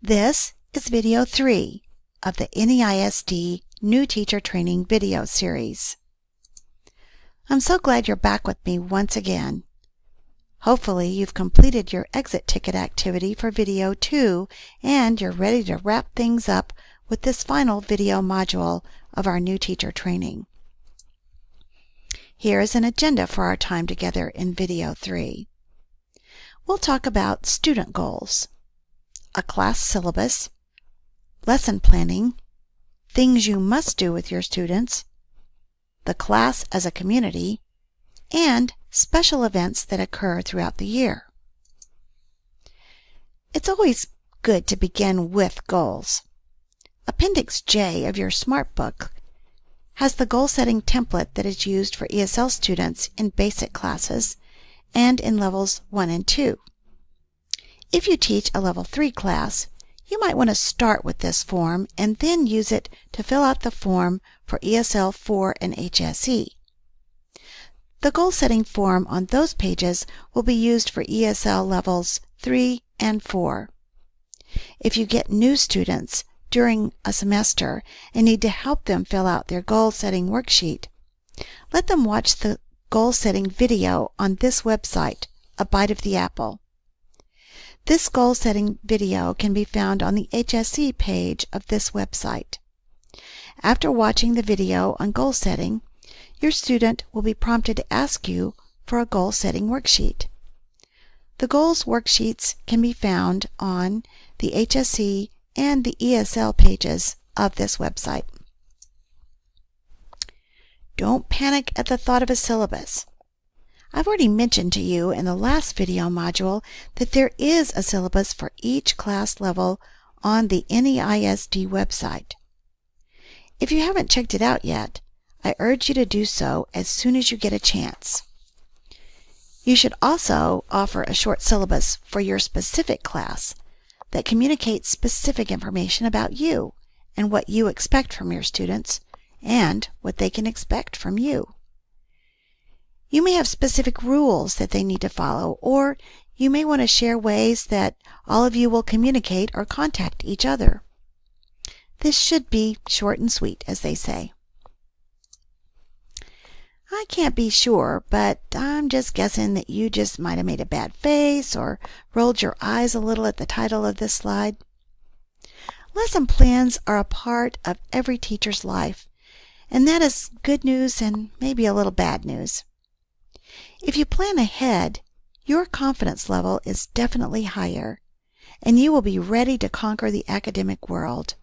This is video 3 of the NEISD New Teacher Training video series. I'm so glad you're back with me once again. Hopefully you've completed your exit ticket activity for video 2 and you're ready to wrap things up with this final video module of our new teacher training. Here is an agenda for our time together in video 3. We'll talk about student goals, a class syllabus, lesson planning, things you must do with your students, the class as a community, and special events that occur throughout the year. It's always good to begin with goals. Appendix J of your Smart Book has the goal-setting template that is used for ESL students in basic classes and in levels 1 and 2. If you teach a level 3 class, you might want to start with this form and then use it to fill out the form for ESL 4 and HSE. The goal-setting form on those pages will be used for ESL levels 3 and 4. If you get new students during a semester and need to help them fill out their goal-setting worksheet, let them watch the goal-setting video on this website, A Bite of the Apple. This goal-setting video can be found on the HSE page of this website. After watching the video on goal setting, your student will be prompted to ask you for a goal-setting worksheet. The goals worksheets can be found on the HSE and the ESL pages of this website. Don't panic at the thought of a syllabus. I've already mentioned to you in the last video module that there is a syllabus for each class level on the NEISD website. If you haven't checked it out yet, I urge you to do so as soon as you get a chance. You should also offer a short syllabus for your specific class that communicates specific information about you and what you expect from your students and what they can expect from you. You may have specific rules that they need to follow, or you may want to share ways that all of you will communicate or contact each other. This should be short and sweet, as they say. I can't be sure, but I'm just guessing that you just might have made a bad face or rolled your eyes a little at the title of this slide. Lesson plans are a part of every teacher's life, and that is good news and maybe a little bad news. If you plan ahead, your confidence level is definitely higher, and you will be ready to conquer the academic world.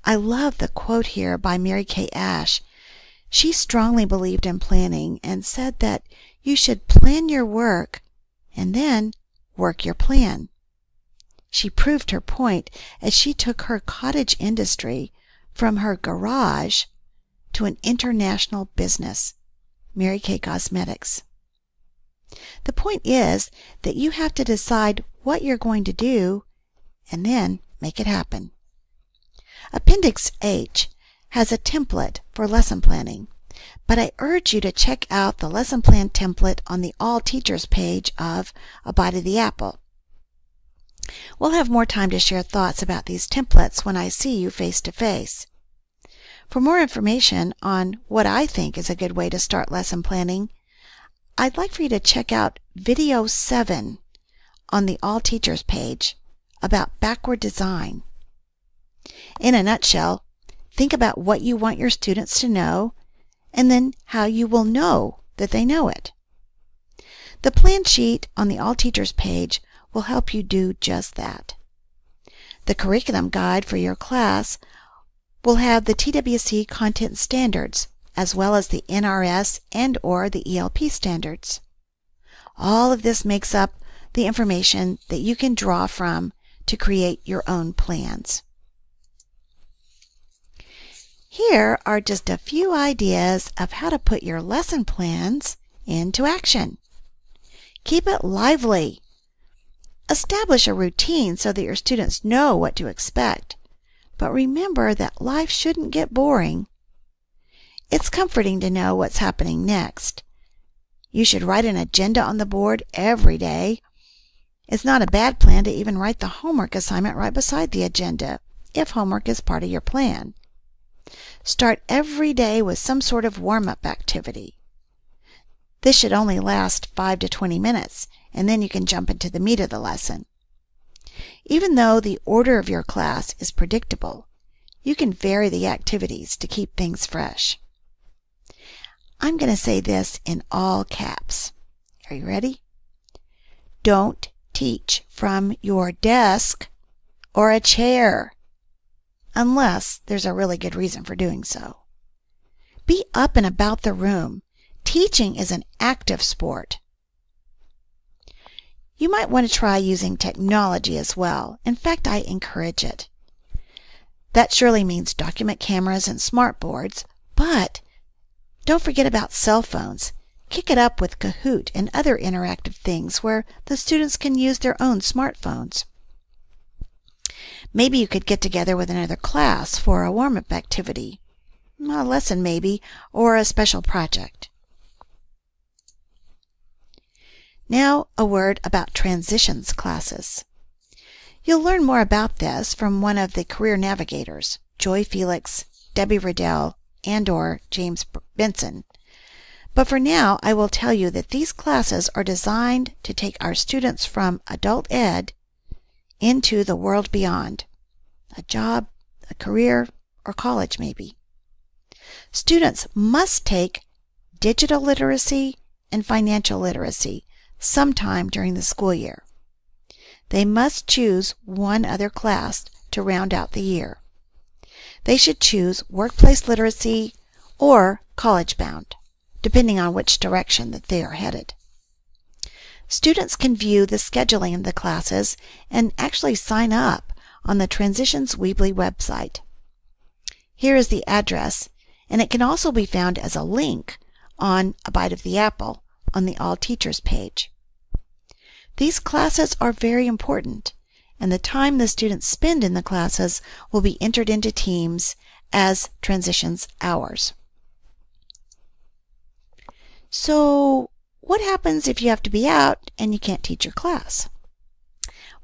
I love the quote here by Mary Kay Ash. She strongly believed in planning and said that you should plan your work and then work your plan. She proved her point as she took her cottage industry from her garage to an international business, Mary Kay Cosmetics. The point is that you have to decide what you're going to do and then make it happen. Appendix H has a template for lesson planning, but I urge you to check out the lesson plan template on the All Teachers page of A Bite of the Apple. We'll have more time to share thoughts about these templates when I see you face to face. For more information on what I think is a good way to start lesson planning, I'd like for you to check out video 7 on the All Teachers page about backward design. In a nutshell, think about what you want your students to know and then how you will know that they know it. The plan sheet on the All Teachers page will help you do just that. The curriculum guide for your class will have the TWC content standards as well as the NRS and/or the ELP standards. All of this makes up the information that you can draw from to create your own plans. Here are just a few ideas of how to put your lesson plans into action. Keep it lively. Establish a routine so that your students know what to expect. But remember that life shouldn't get boring. It's comforting to know what's happening next. You should write an agenda on the board every day It's not a bad plan to even write the homework assignment right beside the agenda, if homework is part of your plan. Start every day with some sort of warm-up activity. This should only last 5 to 20 minutes, and then you can jump into the meat of the lesson. Even though the order of your class is predictable, you can vary the activities to keep things fresh. I'm going to say this in all caps. Are you ready? Don't teach from your desk or a chair, unless there's a really good reason for doing so. Be up and about the room. Teaching is an active sport. You might want to try using technology as well. In fact, I encourage it. That surely means document cameras and smartboards, but don't forget about cell phones. Kick it up with Kahoot and other interactive things where the students can use their own smartphones. Maybe you could get together with another class for a warm-up activity, a lesson maybe, or a special project. Now a word about transitions classes. You'll learn more about this from one of the career navigators, Joy Felix, Debbie Riddell, and/or James Benson. But for now, I will tell you that these classes are designed to take our students from adult ed into the world beyond, a job, a career, or college maybe. Students must take digital literacy and financial literacy sometime during the school year. They must choose one other class to round out the year. They should choose workplace literacy or college bound, depending on which direction that they are headed. Students can view the scheduling of the classes and actually sign up on the Transitions Weebly website. Here is the address, and it can also be found as a link on A Bite of the Apple on the All Teachers page. These classes are very important, and the time the students spend in the classes will be entered into teams as transitions hours. So, what happens if you have to be out and you can't teach your class?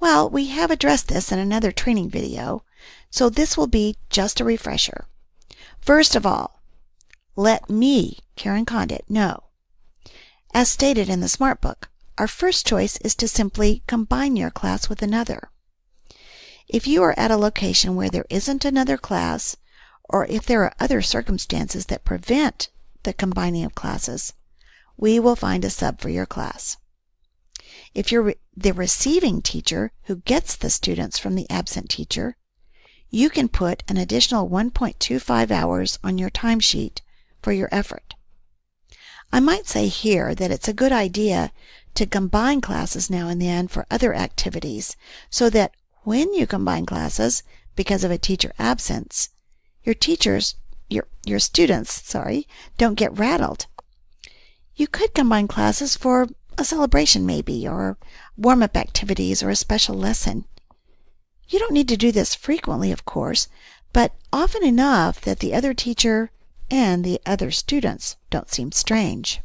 Well, we have addressed this in another training video, so this will be just a refresher. First of all, let me, Karen Condit, know. As stated in the Smart Book, our first choice is to simply combine your class with another. If you are at a location where there isn't another class, or if there are other circumstances that prevent the combining of classes, we will find a sub for your class. If you're the receiving teacher who gets the students from the absent teacher, you can put an additional 1.25 hours on your timesheet for your effort. I might say here that it's a good idea to combine classes now and then for other activities so that when you combine classes because of a teacher absence, your students, don't get rattled. You could combine classes for a celebration maybe, or warm-up activities, or a special lesson. You don't need to do this frequently, of course, but often enough that the other teacher and the other students don't seem strange.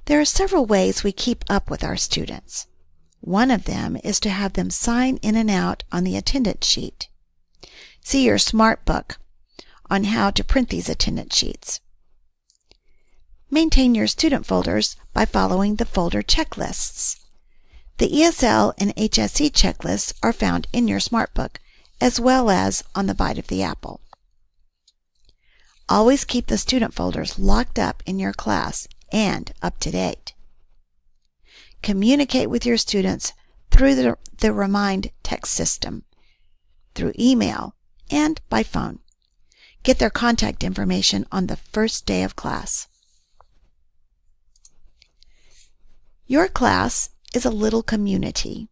There are several ways we keep up with our students. One of them is to have them sign in and out on the attendance sheet. See your Smart Book on how to print these attendance sheets. Maintain your student folders by following the folder checklists. The ESL and HSE checklists are found in your Smart Book, as well as on the Bite of the Apple. Always keep the student folders locked up in your class and up to date. Communicate with your students through the Remind text system, through email, and by phone. Get their contact information on the first day of class. Your class is a little community.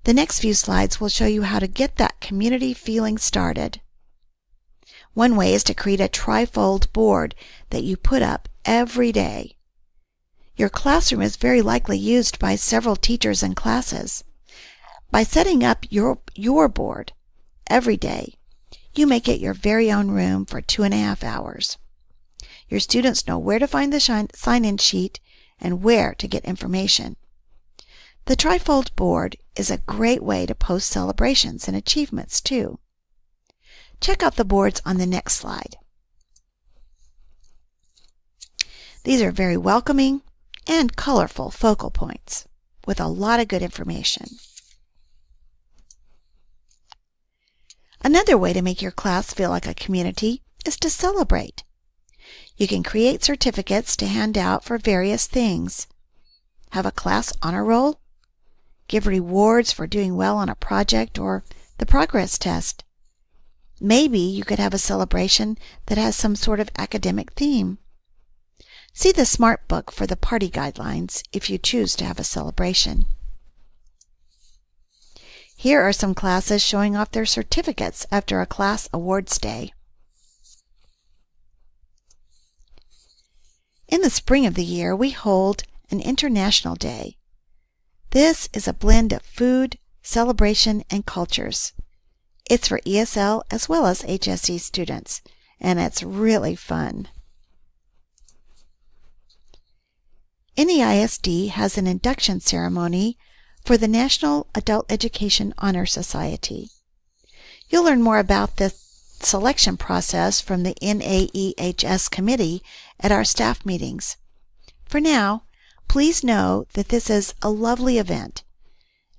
The next few slides will show you how to get that community feeling started. One way is to create a trifold board that you put up every day. Your classroom is very likely used by several teachers and classes. By setting up your board every day, you make it your very own room for 2.5 hours. Your students know where to find the sign-in sheet and where to get information. The Trifold board is a great way to post celebrations and achievements too. Check out the boards on the next slide. These are very welcoming and colorful focal points with a lot of good information. Another way to make your class feel like a community is to celebrate. You can create certificates to hand out for various things. Have a class honor roll. Give rewards for doing well on a project or the progress test. Maybe you could have a celebration that has some sort of academic theme. See the Smart Book for the party guidelines if you choose to have a celebration. Here are some classes showing off their certificates after a class awards day. In the spring of the year, we hold an International Day. This is a blend of food, celebration, and cultures. It's for ESL as well as HSE students, and it's really fun. NEISD has an induction ceremony for the National Adult Education Honor Society. You'll learn more about the selection process from the NAEHS committee at our staff meetings. For now, please know that this is a lovely event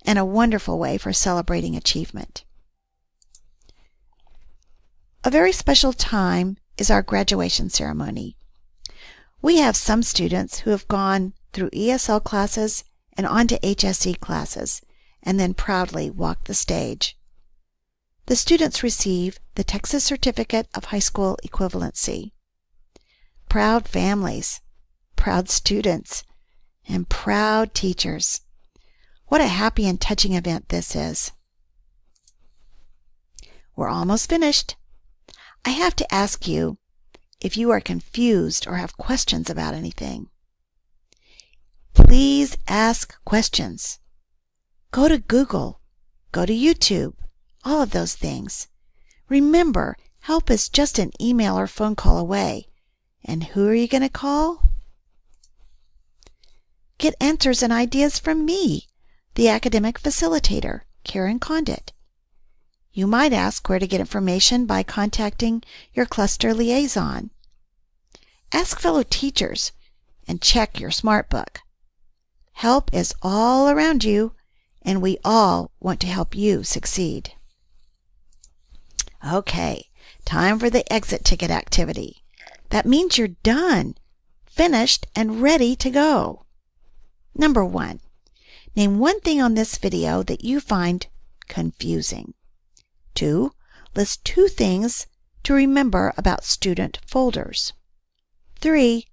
and a wonderful way for celebrating achievement. A very special time is our graduation ceremony. We have some students who have gone through ESL classes and on to HSE classes, and then proudly walk the stage. The students receive the Texas Certificate of High School Equivalency. Proud families, proud students, and proud teachers. What a happy and touching event this is. We're almost finished. I have to ask you if you are confused or have questions about anything. Please ask questions. Go to Google, go to YouTube, all of those things. Remember, help is just an email or phone call away. And who are you going to call? Get answers and ideas from me, the academic facilitator, Karen Condit. You might ask where to get information by contacting your cluster liaison. Ask fellow teachers and check your Smart Book. Help is all around you, and we all want to help you succeed. Okay, time for the exit ticket activity. That means you're done, finished, and ready to go. Number 1, name one thing on this video that you find confusing. 2, list 2 things to remember about student folders. 3,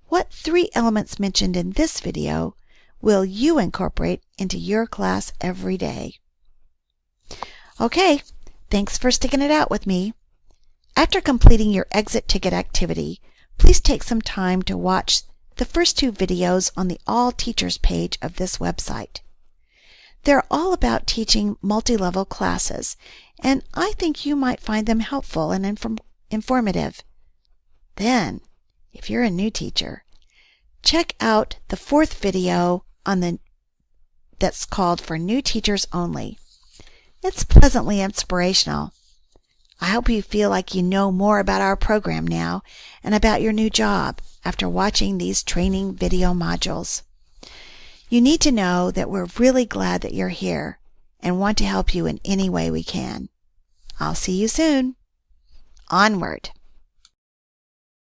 what 3 elements mentioned in this video will you incorporate into your class every day? Okay, thanks for sticking it out with me. After completing your exit ticket activity, please take some time to watch the first 2 videos on the All Teachers page of this website. They're all about teaching multi-level classes, and I think you might find them helpful and informative. Then, if you're a new teacher, check out the 4th video that's called For New Teachers Only. It's pleasantly inspirational. I hope you feel like you know more about our program now and about your new job after watching these training video modules. You need to know that we're really glad that you're here and want to help you in any way we can. I'll see you soon. Onward!